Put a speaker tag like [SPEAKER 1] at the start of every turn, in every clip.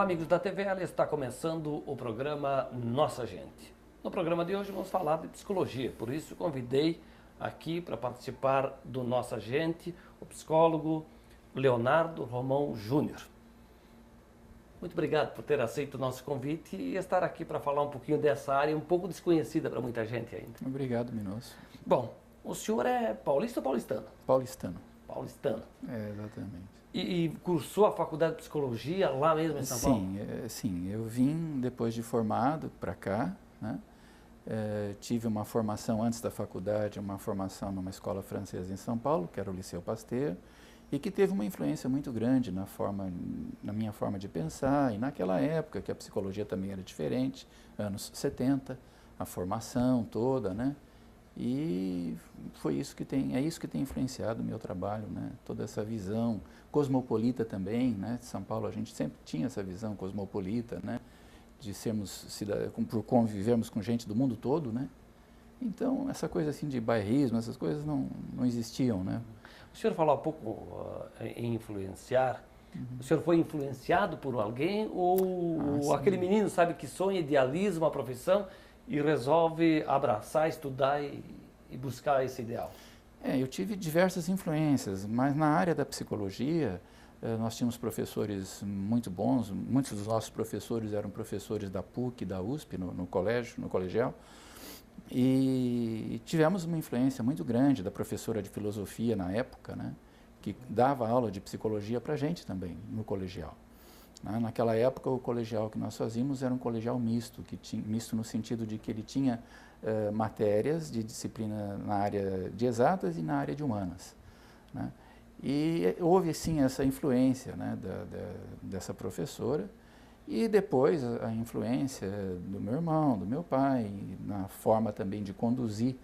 [SPEAKER 1] Olá, amigos da TVL, está começando o programa Nossa Gente. No programa de hoje vamos falar de psicologia, por isso convidei aqui para participar do Nossa Gente o psicólogo Leonardo Romão Júnior. Muito obrigado por ter aceito o nosso convite e estar aqui para falar um pouquinho dessa área um pouco desconhecida para muita gente ainda.
[SPEAKER 2] Obrigado, Minosso.
[SPEAKER 1] Bom, o senhor é paulista ou paulistano?
[SPEAKER 2] Paulistano.
[SPEAKER 1] Paulistano.
[SPEAKER 2] É, exatamente.
[SPEAKER 1] E cursou a faculdade de psicologia lá mesmo em São Paulo?
[SPEAKER 2] Sim, eu vim depois de formado para cá, né? Tive uma formação antes da faculdade, uma formação numa escola francesa em São Paulo, que era o Liceu Pasteur, e que teve uma influência muito grande na minha forma de pensar, e naquela época que a psicologia também era diferente, anos 70, a formação toda, né? E é isso que tem influenciado o meu trabalho, né? Toda essa visão cosmopolita também, né? De São Paulo a gente sempre tinha essa visão cosmopolita, né? De sermos por convivermos com gente do mundo todo, né? Então essa coisa assim de bairrismo, essas coisas não existiam, né?
[SPEAKER 1] O senhor falou há pouco em influenciar. O senhor foi influenciado por alguém ou aquele menino sabe que sonha, idealiza uma profissão e resolve abraçar, estudar e buscar esse ideal?
[SPEAKER 2] Eu tive diversas influências, mas na área da psicologia nós tínhamos professores muito bons, muitos dos nossos professores eram professores da PUC, da USP, no colegial, e tivemos uma influência muito grande da professora de filosofia na época, né, que dava aula de psicologia para a gente também, no colegial. Naquela época, o colegial que nós fazíamos era um colegial misto, misto no sentido de que ele tinha matérias de disciplina na área de exatas e na área de humanas, né? E houve, sim, essa influência, né, dessa professora, e depois a influência do meu irmão, do meu pai, na forma também de conduzir,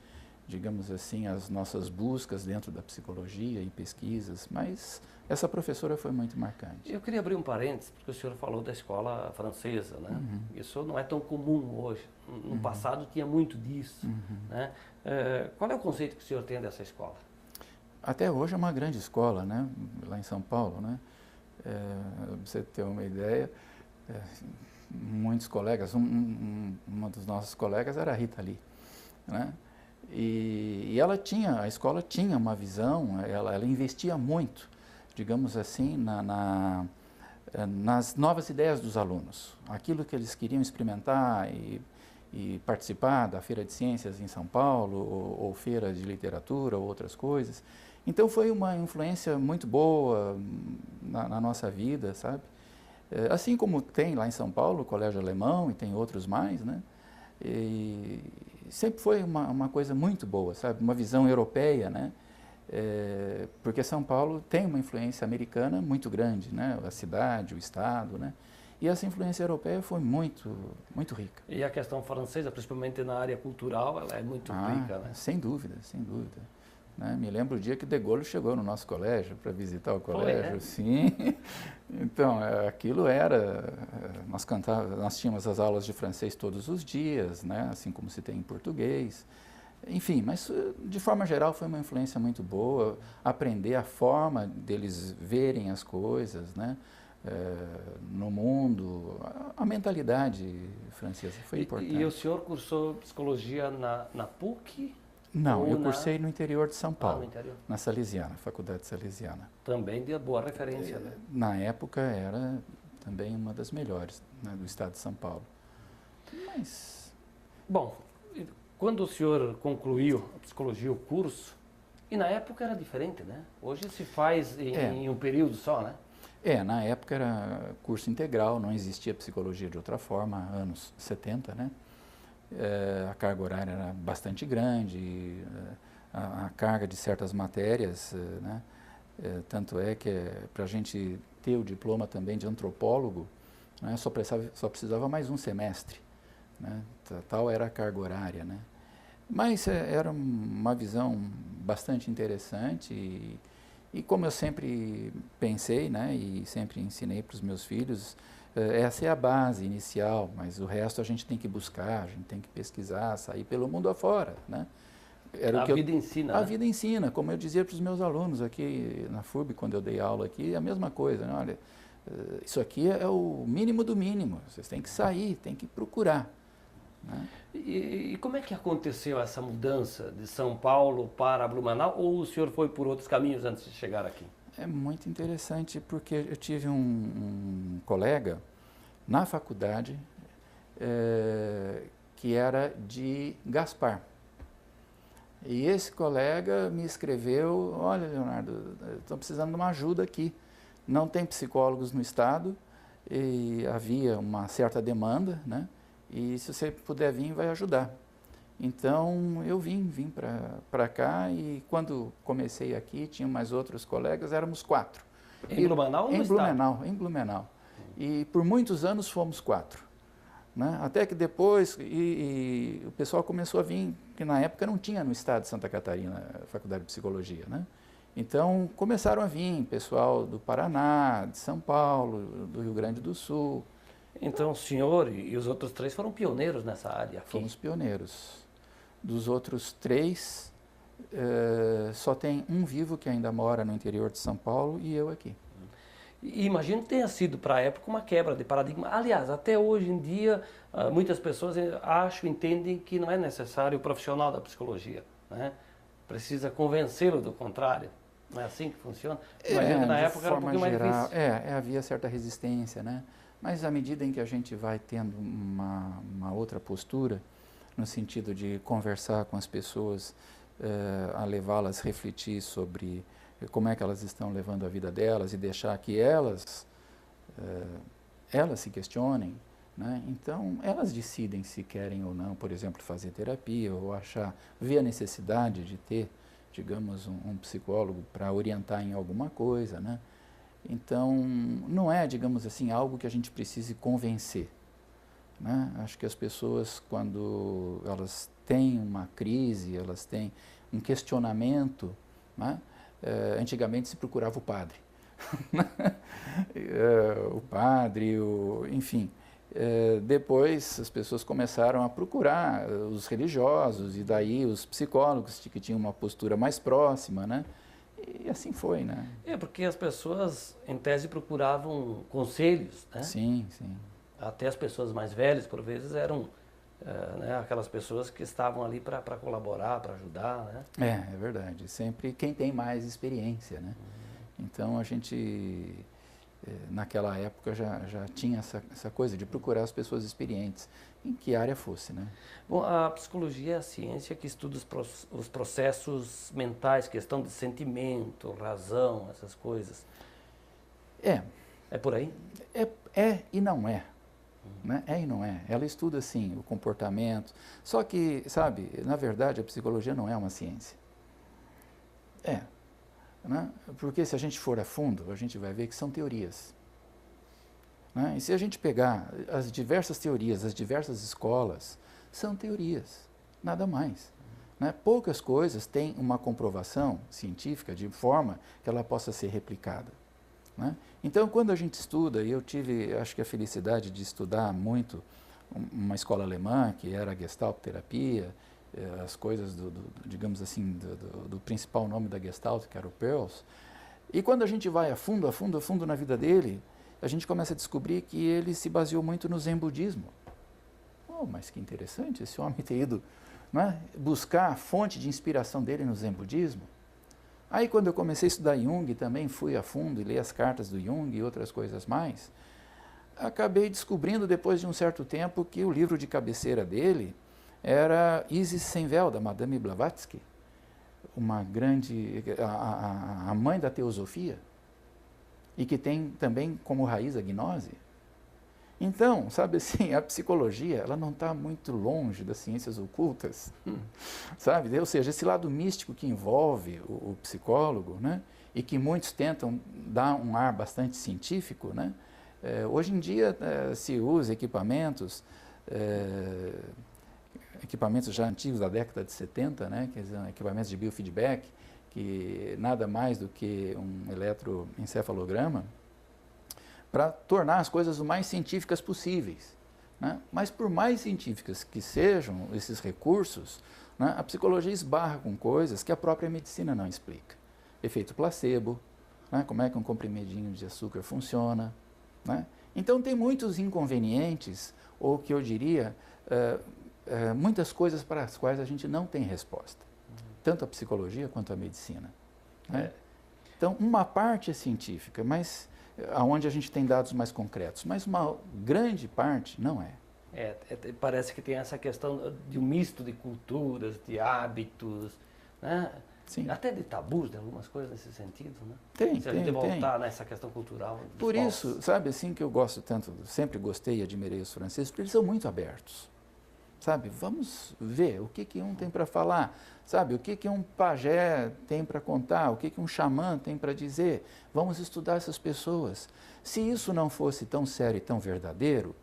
[SPEAKER 2] digamos assim, as nossas buscas dentro da psicologia e pesquisas, mas essa professora foi muito marcante.
[SPEAKER 1] Eu queria abrir um parênteses, porque o senhor falou da escola francesa, né? Isso não é tão comum hoje. No passado tinha muito disso, né? Qual é o conceito que o senhor tem dessa escola?
[SPEAKER 2] Até hoje é uma grande escola, né? Lá em São Paulo, né? Pra você ter uma ideia, muitos colegas, uma dos nossos colegas era a Rita Lee, né? E a escola tinha uma visão, ela investia muito, digamos assim, nas novas ideias dos alunos, aquilo que eles queriam experimentar e participar da Feira de Ciências em São Paulo, ou Feira de Literatura, ou outras coisas. Então foi uma influência muito boa na nossa vida, sabe? Assim como tem lá em São Paulo o Colégio Alemão e tem outros mais, né? E sempre foi uma coisa muito boa, sabe? Uma visão europeia, né? Porque São Paulo tem uma influência americana muito grande, né? A cidade, o estado, né? E essa influência europeia foi muito, muito rica.
[SPEAKER 1] E a questão francesa, principalmente na área cultural, ela é muito rica, né?
[SPEAKER 2] Sem dúvida, sem dúvida. Né? Me lembro o dia que De Gaulle chegou no nosso colégio para visitar o colégio.
[SPEAKER 1] Foi, né?
[SPEAKER 2] Sim. Então, aquilo nós tínhamos as aulas de francês todos os dias, né? Assim como se tem em português. Enfim, mas de forma geral foi uma influência muito boa, aprender a forma deles verem as coisas, né? No mundo, a mentalidade francesa foi importante.
[SPEAKER 1] E o senhor cursou psicologia na PUC?
[SPEAKER 2] Não, eu cursei no interior de São Paulo,
[SPEAKER 1] no interior.
[SPEAKER 2] na Salesiana, Faculdade Salesiana.
[SPEAKER 1] Também de boa referência, né?
[SPEAKER 2] Na época era também uma das melhores, né, do estado de São Paulo. Mas...
[SPEAKER 1] Bom, quando o senhor concluiu a psicologia, o curso, e na época era diferente, né? Hoje se faz em um período só, né?
[SPEAKER 2] Na época era curso integral, não existia psicologia de outra forma, anos 70, né? A carga horária era bastante grande, a carga de certas matérias, né? Tanto é que para a gente ter o diploma também de antropólogo, né, só precisava mais um semestre, né? Tal era a carga horária, né? Mas era uma visão bastante interessante e como eu sempre pensei, né, e sempre ensinei para os meus filhos, essa é a base inicial, mas o resto a gente tem que buscar, a gente tem que pesquisar, sair pelo mundo afora, né?
[SPEAKER 1] A vida ensina.
[SPEAKER 2] A vida ensina, como eu dizia para os meus alunos aqui na FURB, quando eu dei aula aqui, a mesma coisa, né? Olha, Isso aqui é o mínimo do mínimo, vocês têm que sair, têm que procurar. Né?
[SPEAKER 1] E como é que aconteceu essa mudança de São Paulo para Blumenau, ou o senhor foi por outros caminhos antes de chegar aqui?
[SPEAKER 2] É muito interessante porque eu tive um colega na faculdade que era de Gaspar. E esse colega me escreveu, olha, Leonardo, estou precisando de uma ajuda aqui. Não tem psicólogos no estado e havia uma certa demanda, né? E se você puder vir, vai ajudar. Então eu vim para cá e quando comecei aqui, tinha mais outros colegas, éramos 4.
[SPEAKER 1] Em Blumenau ou no estado?
[SPEAKER 2] Em Blumenau. E por muitos anos fomos 4. Né? Até que depois o pessoal começou a vir, que na época não tinha no estado de Santa Catarina a Faculdade de Psicologia. Né? Então começaram a vir pessoal do Paraná, de São Paulo, do Rio Grande do Sul.
[SPEAKER 1] Então o senhor e os outros 3 foram pioneiros nessa área aqui?
[SPEAKER 2] Fomos pioneiros. Dos outros 3, só tem um vivo que ainda mora no interior de São Paulo e eu aqui.
[SPEAKER 1] E imagino que tenha sido para a época uma quebra de paradigma. Aliás, até hoje em dia, muitas pessoas entendem que não é necessário o profissional da psicologia. Né? Precisa convencê-lo do contrário. Não é assim que funciona? Imagino que na época era um pouquinho mais difícil.
[SPEAKER 2] Havia certa resistência, né? Mas à medida em que a gente vai tendo uma outra postura, no sentido de conversar com as pessoas, a levá-las a refletir sobre como é que elas estão levando a vida delas e deixar que elas se questionem, né? Então elas decidem se querem ou não, por exemplo, fazer terapia ou ver a necessidade de ter, digamos, um psicólogo para orientar em alguma coisa, né? Então não é, digamos assim, algo que a gente precise convencer. Né? Acho que as pessoas, quando elas têm uma crise, elas têm um questionamento, né? Antigamente se procurava o padre. Enfim. Depois as pessoas começaram a procurar os religiosos e daí os psicólogos que tinham uma postura mais próxima, né? E assim foi, né?
[SPEAKER 1] Porque as pessoas, em tese, procuravam conselhos, né?
[SPEAKER 2] Sim, sim.
[SPEAKER 1] Até as pessoas mais velhas, por vezes, eram né, aquelas pessoas que estavam ali para colaborar, para ajudar, né?
[SPEAKER 2] É verdade. Sempre quem tem mais experiência, né? Então, a gente, naquela época, já tinha essa coisa de procurar as pessoas experientes, em que área fosse, né?
[SPEAKER 1] Bom, a psicologia é a ciência que estuda os processos mentais, questão de sentimento, razão, essas coisas. É por aí?
[SPEAKER 2] É e não é. Né? É e não é. Ela estuda, assim, o comportamento. Só que, sabe, na verdade, a psicologia não é uma ciência. Né? Porque se a gente for a fundo, a gente vai ver que são teorias. Né? E se a gente pegar as diversas teorias, as diversas escolas, são teorias, nada mais. Né? Poucas coisas têm uma comprovação científica de forma que ela possa ser replicada. Né? Então, quando a gente estuda, e eu tive, acho que a felicidade de estudar muito uma escola alemã, que era a Gestalt terapia, as coisas, digamos assim, do principal nome da Gestalt, que era o Peirce, e quando a gente vai a fundo na vida dele, a gente começa a descobrir que ele se baseou muito no Zen budismo. Oh, mas que interessante esse homem ter ido, né, buscar a fonte de inspiração dele no Zen budismo. Aí quando eu comecei a estudar Jung, também fui a fundo e li as cartas do Jung e outras coisas mais, acabei descobrindo depois de um certo tempo que o livro de cabeceira dele era Isis Senvel, da Madame Blavatsky, uma grande, a mãe da teosofia, e que tem também como raiz a gnose. Então, sabe assim, a psicologia, ela não está muito longe das ciências ocultas, sabe? Ou seja, esse lado místico que envolve o psicólogo, né? E que muitos tentam dar um ar bastante científico, né? Hoje em dia se usa equipamentos já antigos da década de 70, né? Quer dizer, equipamentos de biofeedback, que nada mais do que um eletroencefalograma, para tornar as coisas o mais científicas possíveis. Né? Mas por mais científicas que sejam esses recursos, né, a psicologia esbarra com coisas que a própria medicina não explica. Efeito placebo, né, como é que um comprimidinho de açúcar funciona, né? Então tem muitos inconvenientes, ou que eu diria, muitas coisas para as quais a gente não tem resposta, tanto a psicologia quanto a medicina, né? Então uma parte é científica, mas onde a gente tem dados mais concretos, mas uma grande parte não é.
[SPEAKER 1] Parece que tem essa questão de um misto de culturas, de hábitos, né?
[SPEAKER 2] Sim.
[SPEAKER 1] Até de tabus, de algumas coisas nesse sentido, né?
[SPEAKER 2] Tem,
[SPEAKER 1] Se a gente voltar nessa questão cultural.
[SPEAKER 2] Por isso, sabe, assim que eu gosto tanto, sempre gostei e admirei os franceses, porque eles são muito abertos, sabe? Vamos ver o que um tem para falar, sabe? O que um pajé tem para contar, o que um xamã tem para dizer. Vamos estudar essas pessoas. Se isso não fosse tão sério e tão verdadeiro,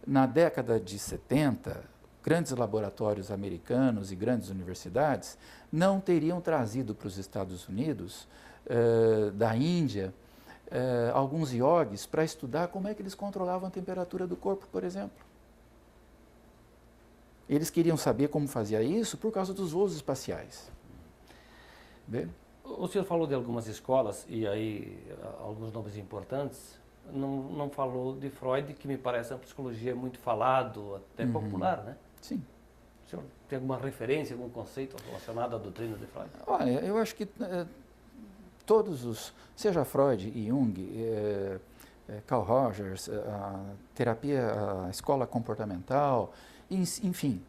[SPEAKER 2] na década de 70, grandes laboratórios americanos e grandes universidades não teriam trazido para os Estados Unidos, da Índia, alguns iogues para estudar como é que eles controlavam a temperatura do corpo, por exemplo. Eles queriam saber como fazia isso por causa dos voos espaciais. Vê?
[SPEAKER 1] O senhor falou de algumas escolas, e aí alguns nomes importantes, não falou de Freud, que me parece uma psicologia muito falado, até popular, né?
[SPEAKER 2] Sim.
[SPEAKER 1] O senhor tem alguma referência, algum conceito relacionado à doutrina de Freud?
[SPEAKER 2] Olha, eu acho que todos os, seja Freud e Jung, Carl Rogers, a terapia, a escola comportamental, enfim,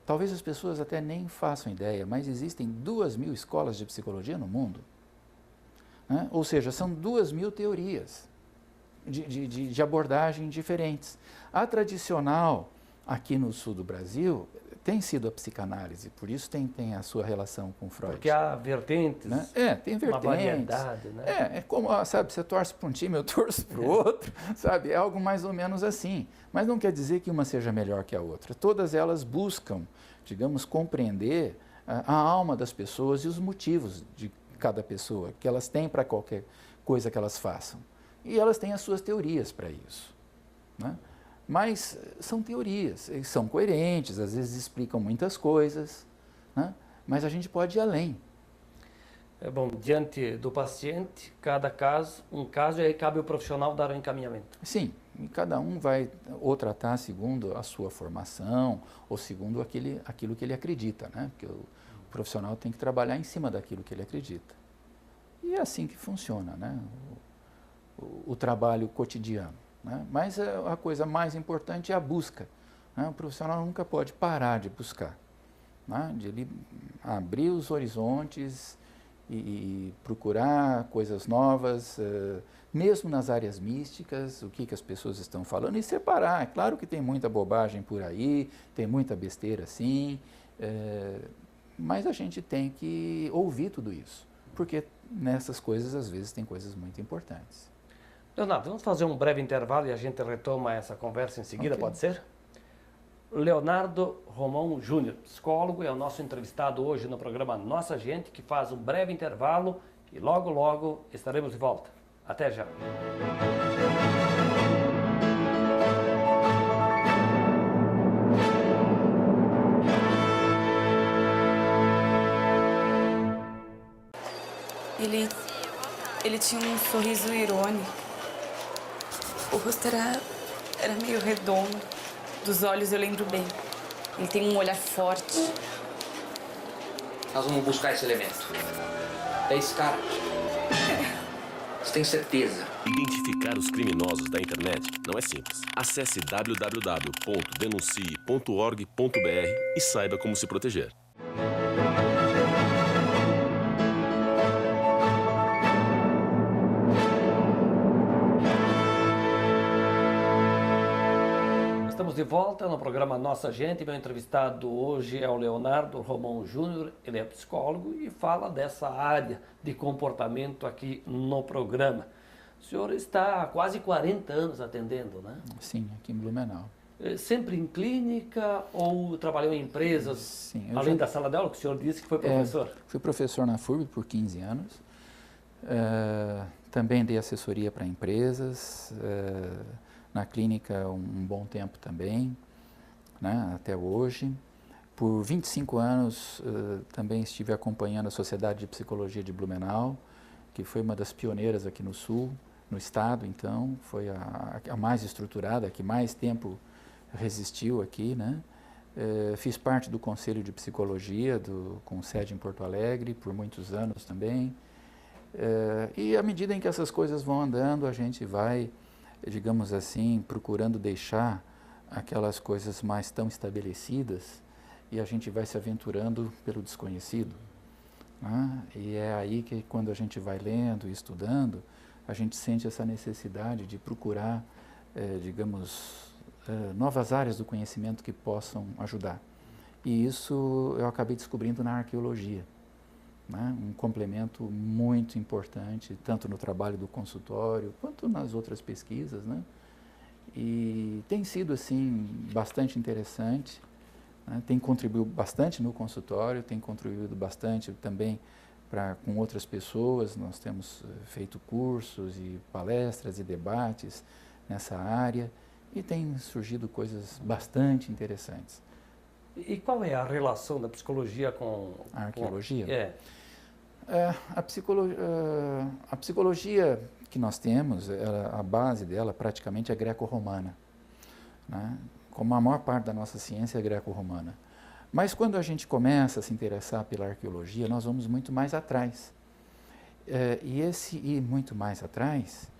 [SPEAKER 2] talvez as pessoas até nem façam ideia, mas existem 2.000 escolas de psicologia no mundo, né? Ou seja, são 2.000 teorias de abordagem diferentes. A tradicional, aqui no sul do Brasil, tem sido a psicanálise, por isso tem a sua relação com Freud.
[SPEAKER 1] Porque há vertentes,
[SPEAKER 2] né? Tem vertentes.
[SPEAKER 1] Uma variedade, né?
[SPEAKER 2] É como, sabe, você torce para um time, eu torço para o outro, sabe? É algo mais ou menos assim. Mas não quer dizer que uma seja melhor que a outra. Todas elas buscam, digamos, compreender a alma das pessoas e os motivos de cada pessoa, que elas têm para qualquer coisa que elas façam. E elas têm as suas teorias para isso, né? Mas são teorias, são coerentes, às vezes explicam muitas coisas, né? Mas a gente pode ir além.
[SPEAKER 1] Bom, diante do paciente, cada caso, um caso, e aí cabe ao profissional dar o encaminhamento.
[SPEAKER 2] Sim, e cada um vai ou tratar segundo a sua formação, ou segundo aquilo que ele acredita, né? Porque o profissional tem que trabalhar em cima daquilo que ele acredita. E é assim que funciona, né? O trabalho cotidiano. Né? Mas a coisa mais importante é a busca, né? O profissional nunca pode parar de buscar, né? De ele abrir os horizontes e procurar coisas novas, mesmo nas áreas místicas, o que as pessoas estão falando, e separar. É claro que tem muita bobagem por aí, tem muita besteira sim, mas a gente tem que ouvir tudo isso, porque nessas coisas às vezes tem coisas muito importantes.
[SPEAKER 1] Leonardo, vamos fazer um breve intervalo e a gente retoma essa conversa em seguida,
[SPEAKER 2] Okay.
[SPEAKER 1] Pode ser? Leonardo Romão Júnior, psicólogo, é o nosso entrevistado hoje no programa Nossa Gente, que faz um breve intervalo e logo, logo estaremos de volta. Até já!
[SPEAKER 3] Ele tinha um sorriso irônico. O rosto era meio redondo. Dos olhos eu lembro bem. Ele tem um olhar forte.
[SPEAKER 4] Nós vamos buscar esse elemento. É esse cara. Você tem certeza?
[SPEAKER 5] Identificar os criminosos da internet não é simples. Acesse www.denuncie.org.br e saiba como se proteger.
[SPEAKER 1] Estamos de volta no programa Nossa Gente. Meu entrevistado hoje é o Leonardo Romão Júnior. Ele é psicólogo e fala dessa área de comportamento aqui no programa. O senhor está há quase 40 anos atendendo, né?
[SPEAKER 2] Sim, aqui em Blumenau.
[SPEAKER 1] Sempre em clínica ou trabalhou em empresas,
[SPEAKER 2] Sim,
[SPEAKER 1] além da sala de aula, que o senhor disse que foi professor?
[SPEAKER 2] Fui professor na FURB por 15 anos. Também dei assessoria para empresas. Na clínica um bom tempo também, né, até hoje. Por 25 anos também estive acompanhando a Sociedade de Psicologia de Blumenau, que foi uma das pioneiras aqui no Sul, no Estado, então, foi a mais estruturada, a que mais tempo resistiu aqui, né? Fiz parte do Conselho de Psicologia, com sede em Porto Alegre, por muitos anos também. E à medida em que essas coisas vão andando, a gente vai, digamos assim, procurando deixar aquelas coisas mais tão estabelecidas e a gente vai se aventurando pelo desconhecido. Né? E é aí que, quando a gente vai lendo e estudando, a gente sente essa necessidade de procurar, digamos, novas áreas do conhecimento que possam ajudar. E isso eu acabei descobrindo na arqueologia, né? Um complemento muito importante, tanto no trabalho do consultório, quanto nas outras pesquisas, né? E tem sido, assim, bastante interessante, né? Tem contribuído bastante no consultório, tem contribuído bastante também com outras pessoas. Nós temos feito cursos e palestras e debates nessa área, e tem surgido coisas bastante interessantes.
[SPEAKER 1] E qual é a relação da psicologia com
[SPEAKER 2] a arqueologia? A psicologia que nós temos, a base dela praticamente é greco-romana, né? Como a maior parte da nossa ciência é greco-romana. Mas quando a gente começa a se interessar pela arqueologia, nós vamos muito mais atrás. E esse ir muito mais atrás,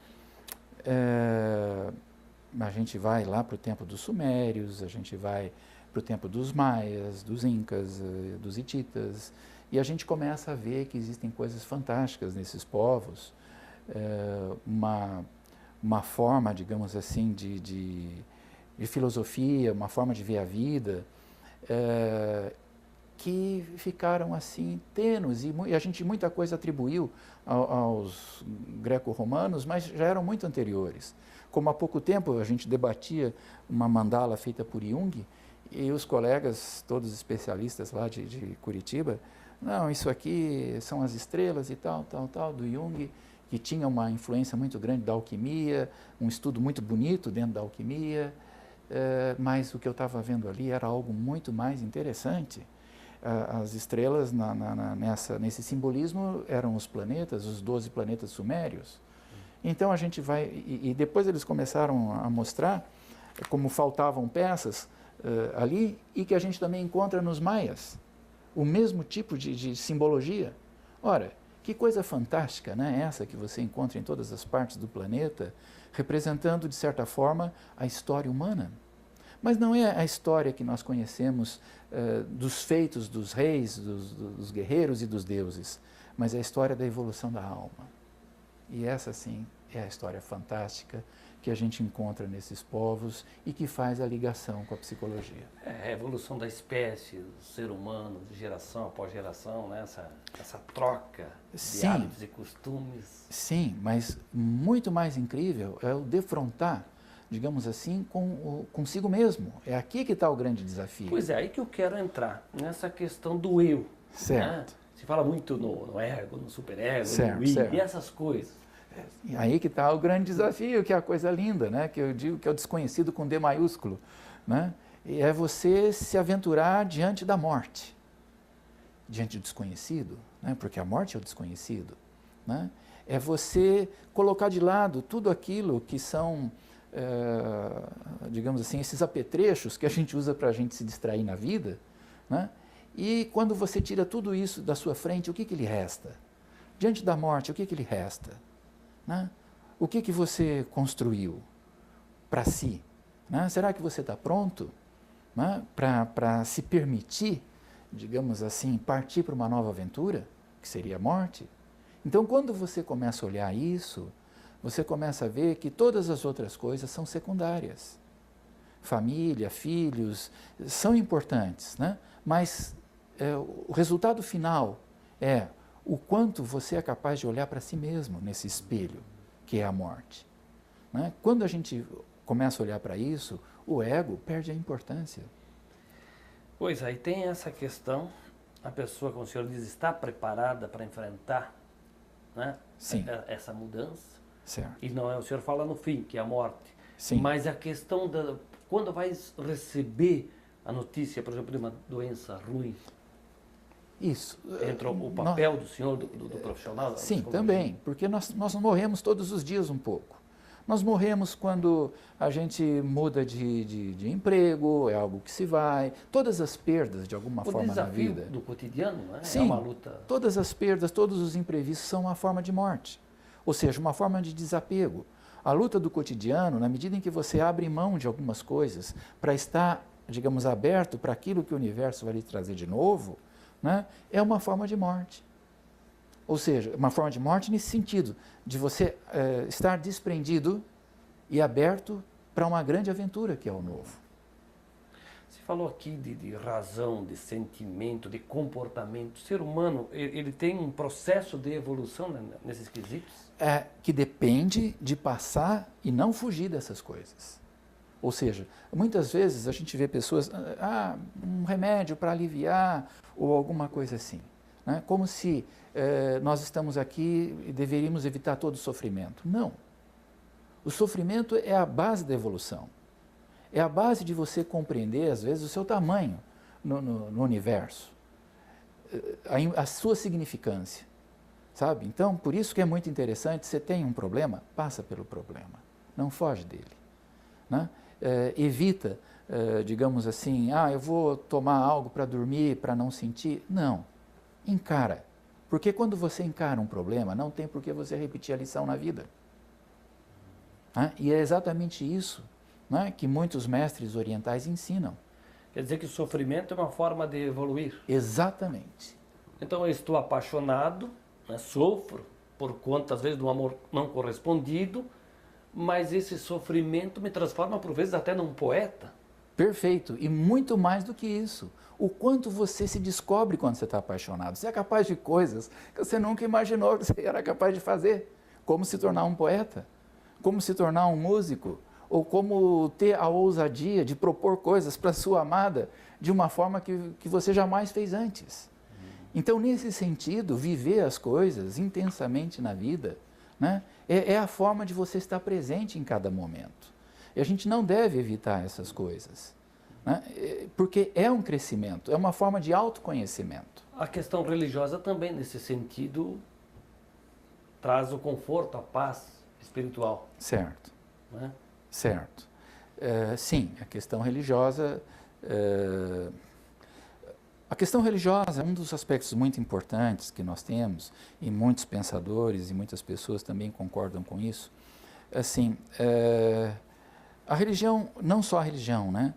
[SPEAKER 2] a gente vai lá para o tempo dos sumérios, a gente vai para o tempo dos maias, dos incas, dos hititas, e a gente começa a ver que existem coisas fantásticas nesses povos, uma forma, digamos assim, de filosofia, uma forma de ver a vida, que ficaram assim tênues, e a gente muita coisa atribuiu aos greco-romanos, mas já eram muito anteriores. Como há pouco tempo a gente debatia uma mandala feita por Jung, e os colegas, todos especialistas lá de Curitiba, não, isso aqui são as estrelas e tal, do Jung, que tinha uma influência muito grande da alquimia, um estudo muito bonito dentro da alquimia, mas o que eu estava vendo ali era algo muito mais interessante. As estrelas, nesse simbolismo, eram os planetas, os 12 planetas sumérios. Então a gente vai, e depois eles começaram a mostrar como faltavam peças ali, e que a gente também encontra nos maias, o mesmo tipo de simbologia. Ora, que coisa fantástica, né? Essa que você encontra em todas as partes do planeta, representando, de certa forma, a história humana. Mas não é a história que nós conhecemos dos feitos dos reis, dos guerreiros e dos deuses, mas é a história da evolução da alma. E essa, sim, é a história fantástica que a gente encontra nesses povos e que faz a ligação com a psicologia.
[SPEAKER 1] É a evolução da espécie, do ser humano, de geração após geração, né? Essa troca de hábitos e costumes.
[SPEAKER 2] Sim, mas muito mais incrível é o defrontar, digamos assim, consigo mesmo. É aqui que está o grande desafio.
[SPEAKER 1] Pois é, aí que eu quero entrar, nessa questão do eu.
[SPEAKER 2] Certo.
[SPEAKER 1] Né? Se fala muito no ego, no superego,
[SPEAKER 2] certo,
[SPEAKER 1] no I,
[SPEAKER 2] certo.
[SPEAKER 1] E essas coisas.
[SPEAKER 2] E aí que está o grande desafio, que é a coisa linda, né? Que eu digo que é o desconhecido com D maiúsculo, né? E é você se aventurar diante da morte, diante do desconhecido, né? Porque a morte é o desconhecido, né? É você colocar de lado tudo aquilo que são, digamos assim, esses apetrechos que a gente usa para a gente se distrair na vida, né? E quando você tira tudo isso da sua frente, o que lhe resta? Diante da morte, o que lhe resta? Né? O que você construiu para si? Né? Será que você está pronto, né, para se permitir, digamos assim, partir para uma nova aventura, que seria a morte? Então, quando você começa a olhar isso, você começa a ver que todas as outras coisas são secundárias. Família, filhos, são importantes, né? Mas o resultado final é o quanto você é capaz de olhar para si mesmo nesse espelho, que é a morte. Né? Quando a gente começa a olhar para isso, o ego perde a importância.
[SPEAKER 1] Pois aí tem essa questão, a pessoa, como o senhor diz, está preparada para enfrentar, né,
[SPEAKER 2] Sim.
[SPEAKER 1] Essa mudança.
[SPEAKER 2] Certo.
[SPEAKER 1] E não é, o senhor fala no fim, que é a morte.
[SPEAKER 2] Sim.
[SPEAKER 1] Mas a questão quando vai receber a notícia, por exemplo, de uma doença ruim.
[SPEAKER 2] Isso.
[SPEAKER 1] Entra o papel do senhor, do profissional? Da
[SPEAKER 2] Sim,
[SPEAKER 1] psicologia?
[SPEAKER 2] também, porque nós morremos todos os dias um pouco. Nós morremos quando a gente muda de emprego, é algo que se vai, todas as perdas de alguma forma na vida.
[SPEAKER 1] O desafio do cotidiano, não é?
[SPEAKER 2] Sim,
[SPEAKER 1] É uma luta.
[SPEAKER 2] todas as perdas, todos os imprevistos são uma forma de morte, ou seja, uma forma de desapego. A luta do cotidiano, na medida em que você abre mão de algumas coisas para estar, digamos, aberto para aquilo que o universo vai lhe trazer de novo, né, é uma forma de morte. Ou seja, uma forma de morte nesse sentido, de você estar desprendido e aberto para uma grande aventura que é o novo.
[SPEAKER 1] Você falou aqui de razão, de sentimento, de comportamento. O ser humano, ele tem um processo de evolução nesses quesitos?
[SPEAKER 2] Que depende de passar e não fugir dessas coisas. Ou seja, muitas vezes a gente vê pessoas, um remédio para aliviar ou alguma coisa assim, né? Como se nós estamos aqui e deveríamos evitar todo o sofrimento. Não. O sofrimento é a base da evolução. É a base de você compreender, às vezes, o seu tamanho no universo, a sua significância, sabe? Então, por isso que é muito interessante, você tem um problema, passa pelo problema, não foge dele, né? Evita, digamos assim, eu vou tomar algo para dormir, para não sentir. Não, encara. Porque quando você encara um problema, não tem por que você repetir a lição na vida. E é exatamente isso, né, que muitos mestres orientais ensinam.
[SPEAKER 1] Quer dizer que o sofrimento é uma forma de evoluir.
[SPEAKER 2] Exatamente.
[SPEAKER 1] Então eu estou apaixonado, né, sofro por conta, às vezes, de um amor não correspondido, mas esse sofrimento me transforma, por vezes, até num poeta.
[SPEAKER 2] Perfeito. E muito mais do que isso. O quanto você se descobre quando você está apaixonado. Você é capaz de coisas que você nunca imaginou que você era capaz de fazer. Como se tornar um poeta, como se tornar um músico, ou como ter a ousadia de propor coisas para sua amada de uma forma que você jamais fez antes. Então, nesse sentido, viver as coisas intensamente na vida, né, é a forma de você estar presente em cada momento. E a gente não deve evitar essas coisas, né, porque é um crescimento, é uma forma de autoconhecimento.
[SPEAKER 1] A questão religiosa também, nesse sentido, traz o conforto, a paz espiritual.
[SPEAKER 2] Certo.
[SPEAKER 1] Né?
[SPEAKER 2] Certo. Sim, a questão religiosa... A questão religiosa é um dos aspectos muito importantes que nós temos, e muitos pensadores e muitas pessoas também concordam com isso. Assim, a religião, não só a religião, né?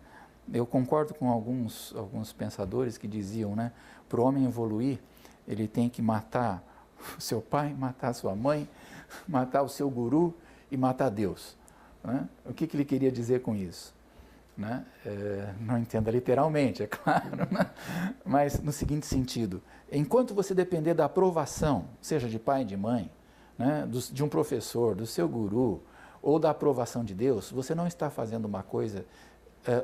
[SPEAKER 2] Eu concordo com alguns pensadores que diziam, né? Para o homem evoluir, ele tem que matar o seu pai, matar a sua mãe, matar o seu guru e matar Deus. Né? O que ele queria dizer com isso? Né? Não entenda literalmente, é claro, né? Mas no seguinte sentido, enquanto você depender da aprovação, seja de pai e de mãe, né? De um professor, do seu guru, ou da aprovação de Deus, você não está fazendo uma coisa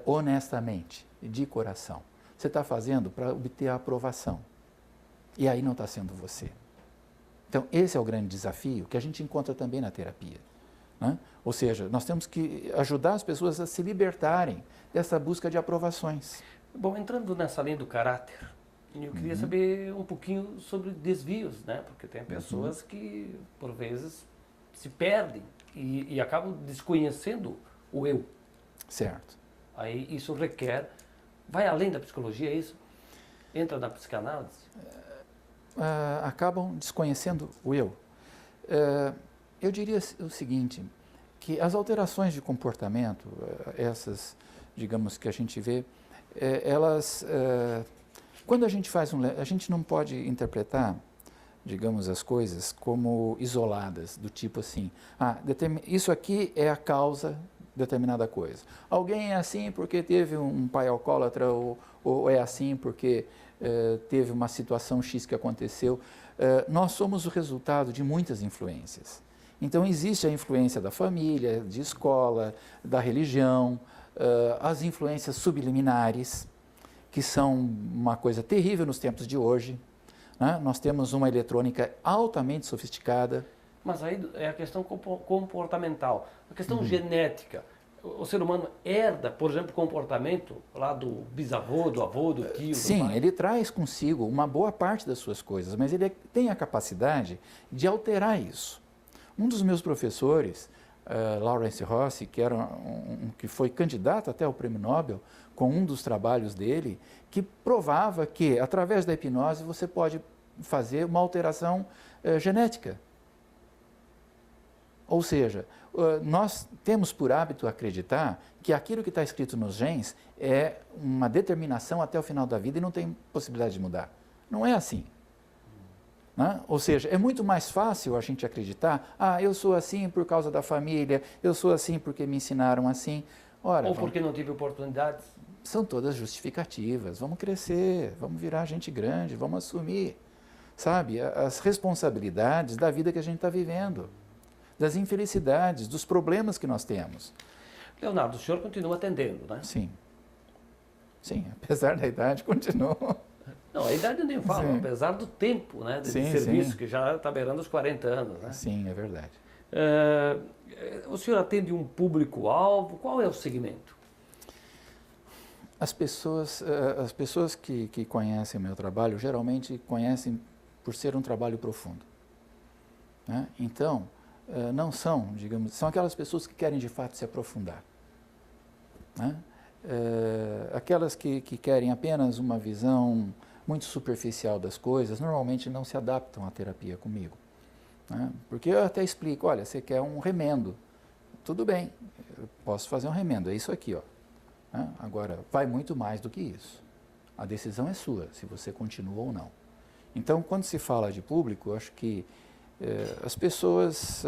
[SPEAKER 2] honestamente, de coração. Você está fazendo para obter a aprovação. E aí não está sendo você. Então, esse é o grande desafio que a gente encontra também na terapia. Né? Ou seja, nós temos que ajudar as pessoas a se libertarem dessa busca de aprovações.
[SPEAKER 1] Bom, entrando nessa linha do caráter, eu queria saber um pouquinho sobre desvios, né? Porque tem pessoas que, por vezes, se perdem e acabam desconhecendo o eu.
[SPEAKER 2] Certo.
[SPEAKER 1] Aí isso requer... Vai além da psicologia, é isso? Entra na psicanálise?
[SPEAKER 2] Acabam desconhecendo o eu. Eu diria o seguinte, que as alterações de comportamento, essas, digamos, que a gente vê, elas, quando a gente faz a gente não pode interpretar, digamos, as coisas como isoladas, do tipo assim, isso aqui é a causa de determinada coisa. Alguém é assim porque teve um pai alcoólatra, ou é assim porque teve uma situação X que aconteceu. Nós somos o resultado de muitas influências. Então, existe a influência da família, de escola, da religião, as influências subliminares, que são uma coisa terrível nos tempos de hoje. Né? Nós temos uma eletrônica altamente sofisticada.
[SPEAKER 1] Mas aí é a questão comportamental. A questão genética, o ser humano herda, por exemplo, comportamento lá do bisavô, do avô, do tio, do
[SPEAKER 2] Sim,
[SPEAKER 1] pai?
[SPEAKER 2] ele traz consigo uma boa parte das suas coisas, mas ele tem a capacidade de alterar isso. Um dos meus professores, Lawrence Rossi, que foi candidato até ao Prêmio Nobel, com um dos trabalhos dele, que provava que, através da hipnose, você pode fazer uma alteração genética. Ou seja, nós temos por hábito acreditar que aquilo que está escrito nos genes é uma determinação até o final da vida e não tem possibilidade de mudar. Não é assim. Né? Ou seja, é muito mais fácil a gente acreditar, eu sou assim por causa da família, eu sou assim porque me ensinaram assim. Ora,
[SPEAKER 1] Ou porque não tive oportunidades?
[SPEAKER 2] São todas justificativas. Vamos crescer, vamos virar gente grande, vamos assumir, sabe, as responsabilidades da vida que a gente está vivendo, das infelicidades, dos problemas que nós temos.
[SPEAKER 1] Leonardo, o senhor continua atendendo, né?
[SPEAKER 2] Sim. Sim, apesar da idade, continua.
[SPEAKER 1] Não, a idade eu nem falo,
[SPEAKER 2] Sim.
[SPEAKER 1] apesar do tempo, né, de
[SPEAKER 2] Sim,
[SPEAKER 1] serviço,
[SPEAKER 2] sim.
[SPEAKER 1] que já está beirando os 40 anos, né?
[SPEAKER 2] Sim, é verdade.
[SPEAKER 1] O senhor atende um público-alvo? Qual é o segmento?
[SPEAKER 2] As pessoas que conhecem o meu trabalho, geralmente conhecem por ser um trabalho profundo. Né? Então, não são, digamos, são aquelas pessoas que querem de fato se aprofundar. Né? Aquelas que querem apenas uma visão muito superficial das coisas, normalmente não se adaptam à terapia comigo. Né? Porque eu até explico, olha, você quer um remendo, tudo bem, eu posso fazer um remendo, é isso aqui, ó. Né? Agora, vai muito mais do que isso. A decisão é sua, se você continua ou não. Então, quando se fala de público, eu acho que as pessoas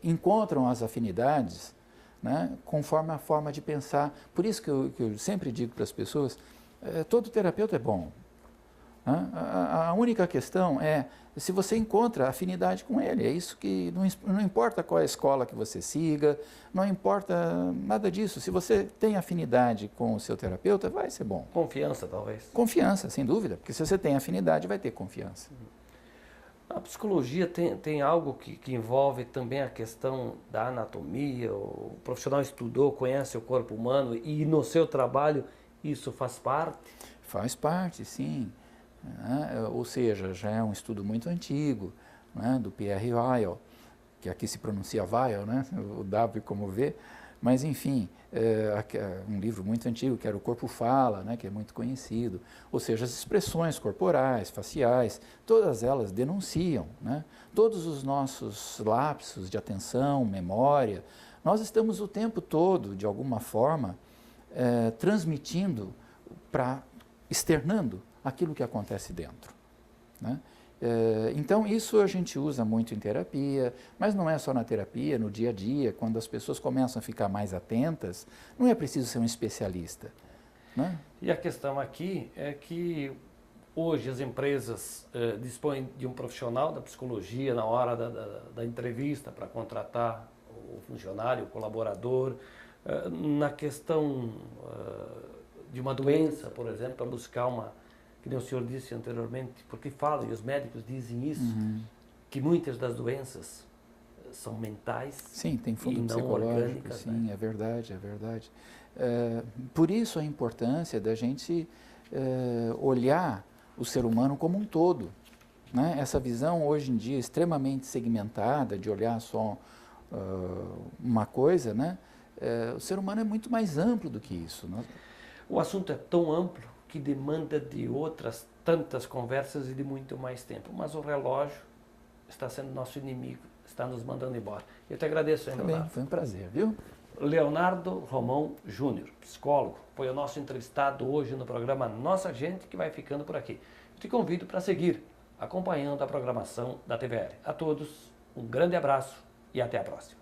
[SPEAKER 2] encontram as afinidades, né, conforme a forma de pensar. Por isso que eu sempre digo para as pessoas, todo terapeuta é bom. Né? A única questão é se você encontra afinidade com ele. É isso que não importa qual é a escola que você siga, não importa nada disso. Se você tem afinidade com o seu terapeuta, vai ser bom.
[SPEAKER 1] Confiança, talvez.
[SPEAKER 2] Confiança, sem dúvida, porque se você tem afinidade, vai ter confiança.
[SPEAKER 1] A psicologia tem algo que envolve também a questão da anatomia. O profissional estudou, conhece o corpo humano e no seu trabalho isso faz parte?
[SPEAKER 2] Faz parte, sim. Ou seja, já é um estudo muito antigo, né, do Pierre Weil, que aqui se pronuncia Weil, né, o W como V, mas enfim, um livro muito antigo que era O Corpo Fala, né, que é muito conhecido. Ou seja, as expressões corporais, faciais, todas elas denunciam, né, todos os nossos lapsos de atenção, memória. Nós estamos o tempo todo, de alguma forma, transmitindo, externando aquilo que acontece dentro. Né? Então, isso a gente usa muito em terapia, mas não é só na terapia, no dia a dia, quando as pessoas começam a ficar mais atentas, não é preciso ser um especialista. Né?
[SPEAKER 1] E a questão aqui é que hoje as empresas dispõem de um profissional da psicologia na hora da entrevista para contratar o funcionário, o colaborador, na questão de uma doença, por exemplo, para buscar que nem o senhor disse anteriormente, porque falam, e os médicos dizem isso, que muitas das doenças são mentais.
[SPEAKER 2] Sim, tem fundo
[SPEAKER 1] e não
[SPEAKER 2] psicológico,
[SPEAKER 1] orgânicas,
[SPEAKER 2] sim,
[SPEAKER 1] né?
[SPEAKER 2] é verdade, é verdade. Por isso a importância da gente olhar o ser humano como um todo. Né? Essa visão hoje em dia extremamente segmentada, de olhar só uma coisa, né? O ser humano é muito mais amplo do que isso. Né?
[SPEAKER 1] O assunto é tão amplo que demanda de outras tantas conversas e de muito mais tempo. Mas o relógio está sendo nosso inimigo, está nos mandando embora. Eu te agradeço,
[SPEAKER 2] Também,
[SPEAKER 1] Leonardo.
[SPEAKER 2] foi um prazer, viu?
[SPEAKER 1] Leonardo Romão Júnior, psicólogo, foi o nosso entrevistado hoje no programa Nossa Gente, que vai ficando por aqui. Eu te convido para seguir acompanhando a programação da TVL. A todos, um grande abraço e até a próxima.